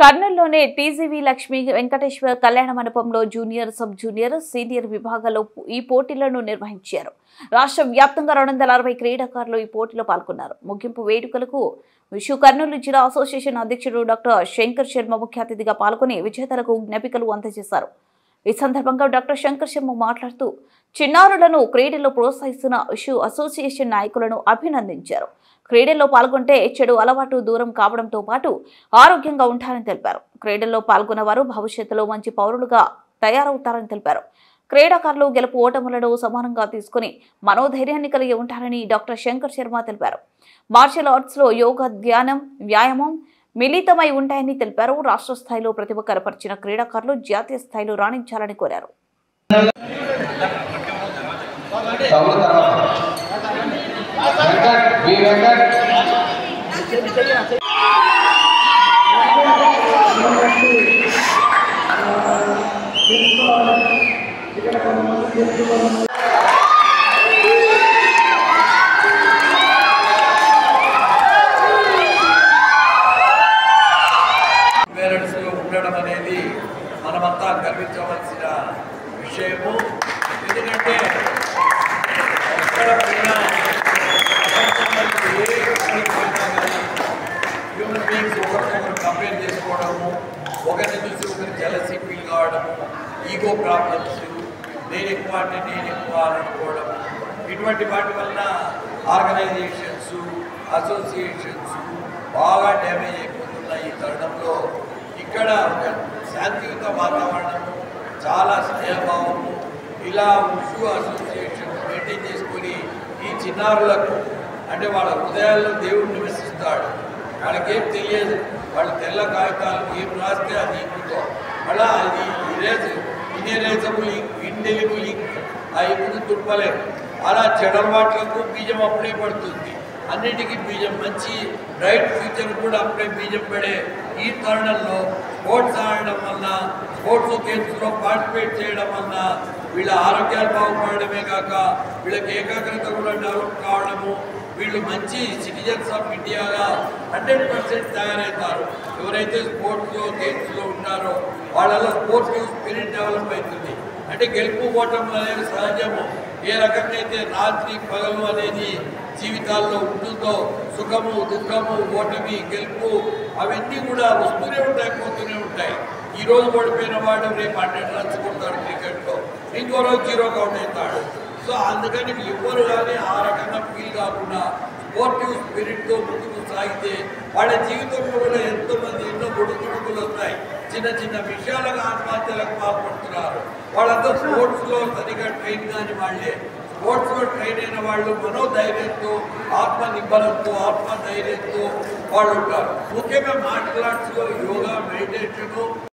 కర్నూలులోని TGV Lakshmi Venkateswara కళ్యాణ మండపంలో junior, sub junior, senior విభాగాల్లో ఈ పోటీలను నిర్వహించారు. రాష్ట్ర వ్యాప్తంగా 260 క్రీడాకారులు ఈ పోటీలో పాల్గొన్నారు. ముగింపు వేడుకలకు విశ్వ కర్నూలు జిల్లా అసోసియేషన్ అధ్యక్షుడు డాక్టర్ శంకర్ శర్మ ముఖ్య అతిథిగా పాల్గొని విజేతలకు జ్ఞాపికలు అందజేశారు. ఈ సందర్భంగా డాక్టర్ శంకర్ శర్మ మాట్లాడుతూ చిన్నారులను క్రీడల్లో ప్రోత్సహిస్తున్న విశ్వ అసోసియేషన్ నాయకులను అభినందించారు. క్రీడల్లో పాల్గొంటే చెడు అలవాటు దూరం కావడంతో పాటు ఆరోగ్యంగా ఉంటారని తెలిపారు. క్రీడల్లో పాల్గొన్న వారు భవిష్యత్తులో మంచి పౌరులుగా తయారవుతారని తెలిపారు. క్రీడాకారులు గెలుపు ఓటములను సమానంగా తీసుకుని మనోధైర్యాన్ని కలిగి ఉంటారని డాక్టర్ శంకర్ శర్మ తెలిపారు. మార్షల్ ఆర్ట్స్ లో యోగా, ధ్యానం, వ్యాయామం మిళితమై ఉంటాయని తెలిపారు. రాష్ట్ర స్థాయిలో ప్రతిభ కనపరిచిన క్రీడాకారులు జాతీయ స్థాయిలో రాణించాలని కోరారు. ఉండడం అనేది మనమంతా గర్వించవలసిన విషయము. ఎందుకంటే హ్యూమన్ బీయింగ్స్ ఒకరికొకరు కంపేర్ చేసుకోవడము, ఒకరిని చూసి ఒకరి జెలసీ ఫీల్ కావడము, ఈగో ప్రాబ్లమ్స్, నేను ఎక్కువ అంటే నేను ఎక్కువ అని అనుకోవడం, ఇటువంటి వాటి వలన ఆర్గనైజేషన్స్, అసోసియేషన్స్ బాగా డ్యామేజ్ అయిపోతున్న ఈ తరుణంలో ఇక్కడ ఒక శాంతియుత వాతావరణము, చాలా స్నేహభావము, ఇలా ఉషు అసోసియేషన్ మెయింటైన్ చేసుకొని ఈ చిన్నారులకు అంటే వాళ్ళ హృదయాల్లో దేవుడు నివసిస్తాడు. వాళ్ళకేం తెలియదు, వాళ్ళు తెల్ల కాగితాలు ఏం రాస్తే అది ఇంకుతో అలా అది ఇన్ఎరేజబుల్ ఇంక్, ఇండెలిబుల్ ఇంక్, ఆ ఇంకును తుప్పలేరు. అలా చెడలవాట్లకు బీజం అప్పుడే పడుతుంది. అన్నిటికీ బీజం, మంచి బ్రైట్ ఫ్యూచర్ కూడా అప్పుడే బీజం పడే ఈ తరుణంలో స్పోర్ట్స్ ఆడడం వలన, స్పోర్ట్స్ గేమ్స్లో పార్టిసిపేట్ చేయడం వలన వీళ్ళ ఆరోగ్యాలు బాగుపడమే కాక వీళ్ళకి ఏకాగ్రత కూడా డెవలప్ కావడము, వీళ్ళు మంచి సిటిజన్స్ ఆఫ్ ఇండియాగా 100% తయారవుతారు. ఎవరైతే స్పోర్ట్స్లో గేమ్స్లో ఉంటారో వాళ్ళలో స్పోర్టివ్ స్పిరిట్ డెవలప్ అవుతుంది. అంటే గెలుపు ఓటములు అనేది సహజము. ఏ రకంగా అయితే రాత్రి పగలు అనేది జీవితాల్లో ఉంటుందో, సుఖము, దుఃఖము, ఓటమి, గెలుపు అవన్నీ కూడా వస్తూనే ఉంటాయి, పోతూనే ఉంటాయి. ఈరోజు ఓడిపోయిన వాడు రేపు 100 రన్స్ కొడతాడు క్రికెట్లో, ఇంకో రోజు 0 అవుట్ అవుతాడు. సో అందుకని ఎవ్వరు కానీ ఆ రకంగా ఫీల్ కాకుండా స్పోర్టివ్ స్పిరిట్తో ముందుకు సాగితే వాళ్ళ జీవితంలో కూడా ఎంతోమంది ఎన్నో ఒడిదుడుకులు వస్తాయి. చిన్న చిన్న విషయాలుగా ఆత్మహత్యలకు పాల్పడుతున్నారు. వాళ్ళంతా స్పోర్ట్స్లో సరిగా ట్రైన్ కాని వాళ్ళే. స్పోర్ట్స్లో ట్రైన్ అయిన వాళ్ళు మనోధైర్యంతో, ఆత్మ నిబ్బరంతో, ఆత్మధైర్యంతో వాళ్ళు ఉంటారు. ముఖ్యంగా మార్షల్ ఆర్ట్స్లో యోగా, మెడిటేషను